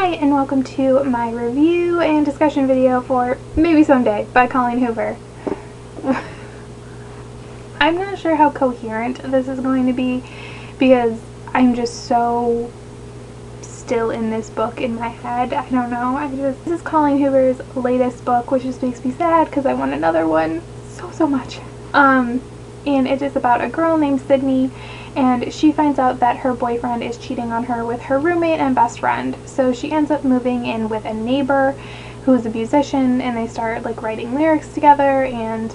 Hi, and welcome to my review and discussion video for Maybe Someday by Colleen Hoover. I'm not sure how coherent this is going to be because I'm just so still in this book in my head. I don't know. This is Colleen Hoover's latest book, which just makes me sad because I want another one so much. And it is about a girl named Sydney, and she finds out that her boyfriend is cheating on her with her roommate and best friend. So she ends up moving in with a neighbor who's a musician, and they start like writing lyrics together, and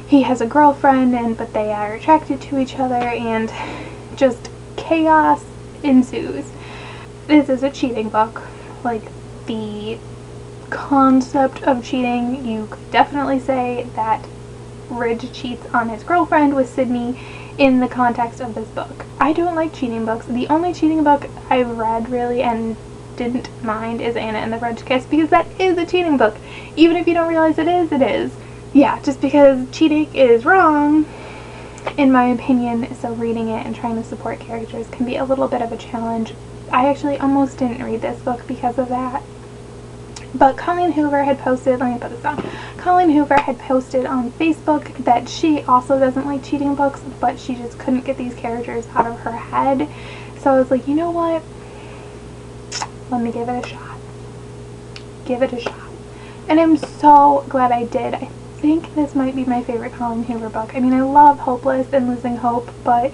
he has a girlfriend, but they are attracted to each other, and just chaos ensues. This is a cheating book. Like, the concept of cheating, you could definitely say that Ridge cheats on his girlfriend with Sydney in the context of this book. I don't like cheating books. The only cheating book I've read really and didn't mind is Anna and the French Kiss, because that is a cheating book. Even if you don't realize it is, it is. Yeah, just because cheating is wrong, in my opinion, so reading it and trying to support characters can be a little bit of a challenge. I actually almost didn't read this book because of that. But Colleen Hoover had posted, let me put this on. Colleen Hoover had posted on Facebook that she also doesn't like cheating books, but she just couldn't get these characters out of her head. So I was like, you know what? Let me give it a shot. Give it a shot. And I'm so glad I did. I think this might be my favorite Colleen Hoover book. I mean, I love Hopeless and Losing Hope, but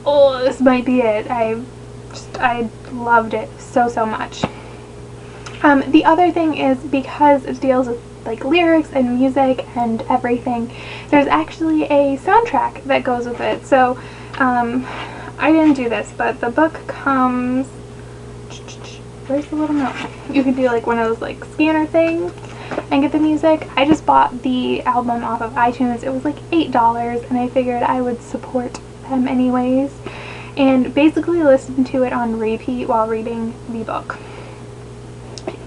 oh, this might be it. I loved it so much. The other thing is, because it deals with like lyrics and music and everything, there's actually a soundtrack that goes with it. So I didn't do this, but the book comes, where's the little note? You could do like one of those like scanner things and get the music. I just bought the album off of iTunes. It was like $8, and I figured I would support them anyways, and basically listen to it on repeat while reading the book.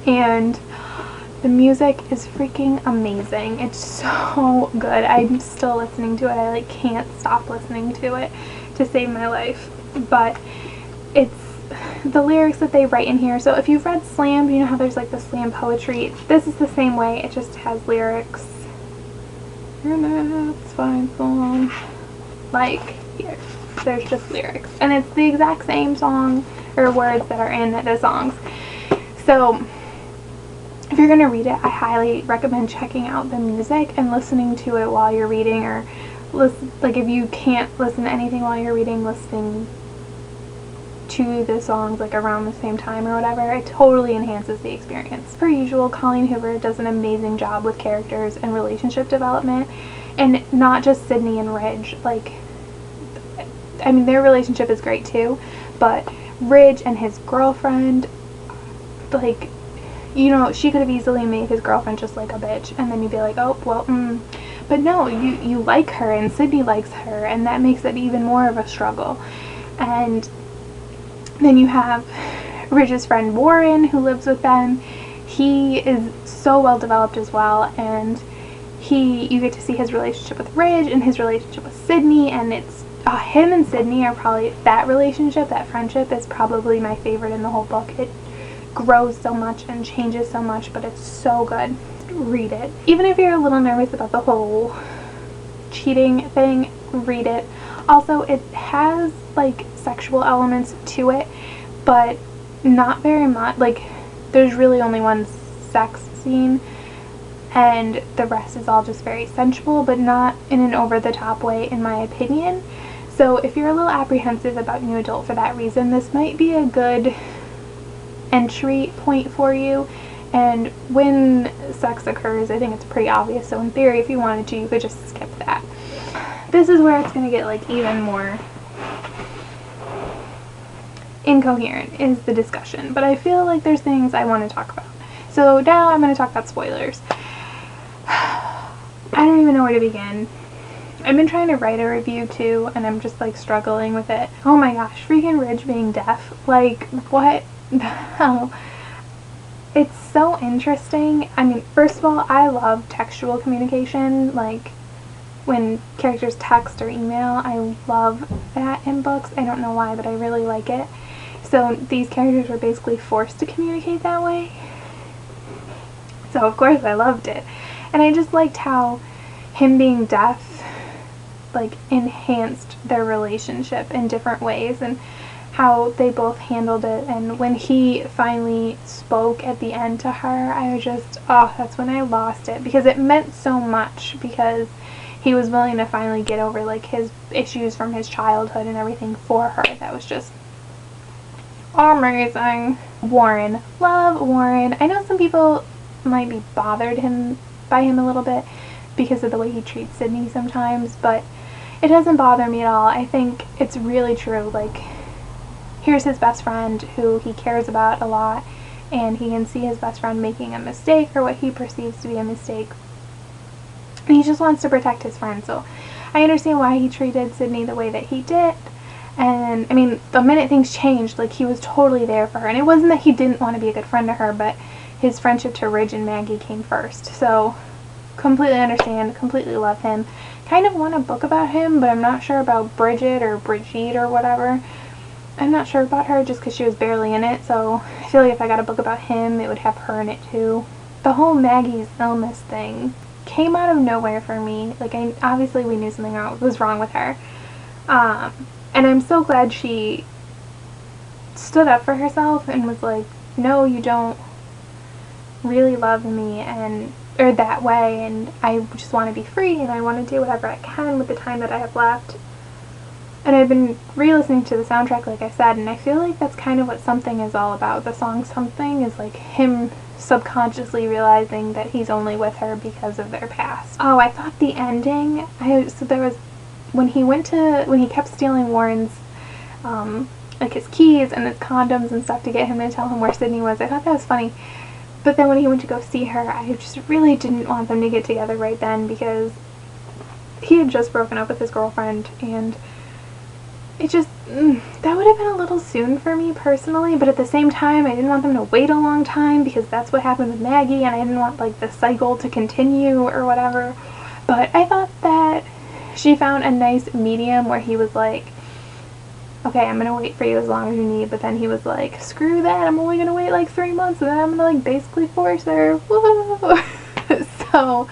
And the music is freaking amazing. It's so good. I'm still listening to it. I like can't stop listening to it to save my life. But it's the lyrics that they write in here. So if you've read slam, you know how there's like the slam poetry. This is the same way. It just has lyrics. It's fine, song. Like here, there's just lyrics, and it's the exact same song or words that are in the songs. So if you're going to read it, I highly recommend checking out the music and listening to it while you're reading, or listen, like if you can't listen to anything while you're reading, listening to the songs like around the same time or whatever. It totally enhances the experience. Per usual, Colleen Hoover does an amazing job with characters and relationship development, and not just Sydney and Ridge. Like, I mean, their relationship is great too, but Ridge and his girlfriend, like, you know, she could have easily made his girlfriend just like a bitch, and then you'd be like, oh, well, But no, you like her, and Sydney likes her, and that makes it even more of a struggle. And then you have Ridge's friend Warren, who lives with them. He is so well developed as well, and you get to see his relationship with Ridge and his relationship with Sydney, and it's him and Sydney are probably, that relationship, that friendship is probably my favorite in the whole book. It grows so much and changes so much, but it's so good. Read it. Even if you're a little nervous about the whole cheating thing, read it. Also, it has like sexual elements to it, but not very much. Like, there's really only one sex scene, and the rest is all just very sensual, but not in an over-the-top way, in my opinion. So if you're a little apprehensive about new adult for that reason, this might be a good entry point for you. And when sex occurs, I think it's pretty obvious, so in theory, if you wanted to, you could just skip that. This is where it's going to get like even more incoherent, is the discussion, but I feel like there's things I want to talk about. So now I'm going to talk about spoilers. I don't even know where to begin. I've been trying to write a review too, and I'm just like struggling with it. Oh my gosh, freaking Ridge being deaf. Like, what the hell? It's so interesting. I mean, first of all, I love textual communication, like when characters text or email. I love that in books. I don't know why, but I really like it. So these characters were basically forced to communicate that way. So of course I loved it. And I just liked how him being deaf like enhanced their relationship in different ways, and how they both handled it. And when he finally spoke at the end to her, I was just, oh, that's when I lost it, because it meant so much, because he was willing to finally get over like his issues from his childhood and everything for her. That was just amazing. Warren. Love Warren. I know some people might be bothered by him a little bit because of the way he treats Sydney sometimes, but it doesn't bother me at all. I think it's really true. Like, here's his best friend who he cares about a lot, and he can see his best friend making a mistake, or what he perceives to be a mistake, and he just wants to protect his friend. So I understand why he treated Sydney the way that he did. And I mean, the minute things changed, like, he was totally there for her. And it wasn't that he didn't want to be a good friend to her, but his friendship to Ridge and Maggie came first. So completely understand, completely love him. Kind of want a book about him, but I'm not sure about Bridget or Brigitte or whatever. I'm not sure about her just because she was barely in it, so I feel like if I got a book about him, it would have her in it too. The whole Maggie's illness thing came out of nowhere for me. Like, obviously we knew something was wrong with her. And I'm so glad she stood up for herself and was like, no, you don't really love me, or that way, and I just want to be free, and I want to do whatever I can with the time that I have left. And I've been re-listening to the soundtrack, like I said, and I feel like that's kind of what Something is all about. The song Something is like him subconsciously realizing that he's only with her because of their past. Oh, I thought the ending, so there was, when he kept stealing Warren's, like his keys and his condoms and stuff to get him to tell him where Sydney was, I thought that was funny. But then when he went to go see her, I just really didn't want them to get together right then, because he had just broken up with his girlfriend, and it just, that would have been a little soon for me personally, but at the same time, I didn't want them to wait a long time, because that's what happened with Maggie, and I didn't want, like, the cycle to continue or whatever. But I thought that she found a nice medium where he was like, okay, I'm gonna wait for you as long as you need, but then he was like, screw that, I'm only gonna wait like 3 months, and then I'm gonna like basically force her. Whoa. So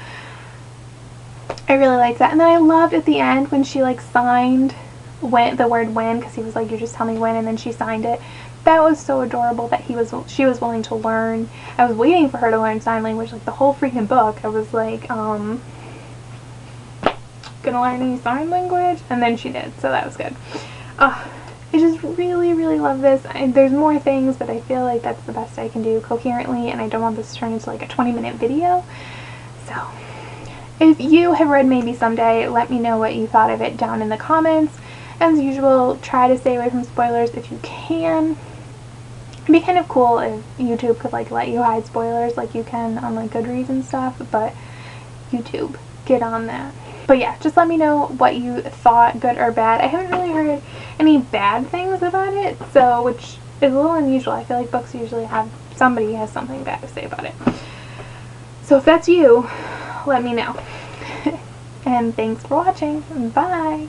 I really liked that. And then I loved at the end when she like signed the word when, because he was like, you just tell me when, and then she signed it. That was so adorable that she was willing to learn. I was waiting for her to learn sign language like the whole freaking book. I was like, gonna learn any sign language, and then she did, so that was good. I just really, really love this. There's more things, but I feel like that's the best I can do coherently, and I don't want this to turn into like a 20-minute video. So if you have read Maybe Someday, let me know what you thought of it down in the comments. As usual, try to stay away from spoilers if you can. It'd be kind of cool if YouTube could like let you hide spoilers like you can on like Goodreads and stuff, but YouTube, get on that. But yeah, just let me know what you thought, good or bad. I haven't really heard any bad things about it, so, which is a little unusual. I feel like books usually have, somebody has something bad to say about it. So if that's you, let me know. And thanks for watching. Bye!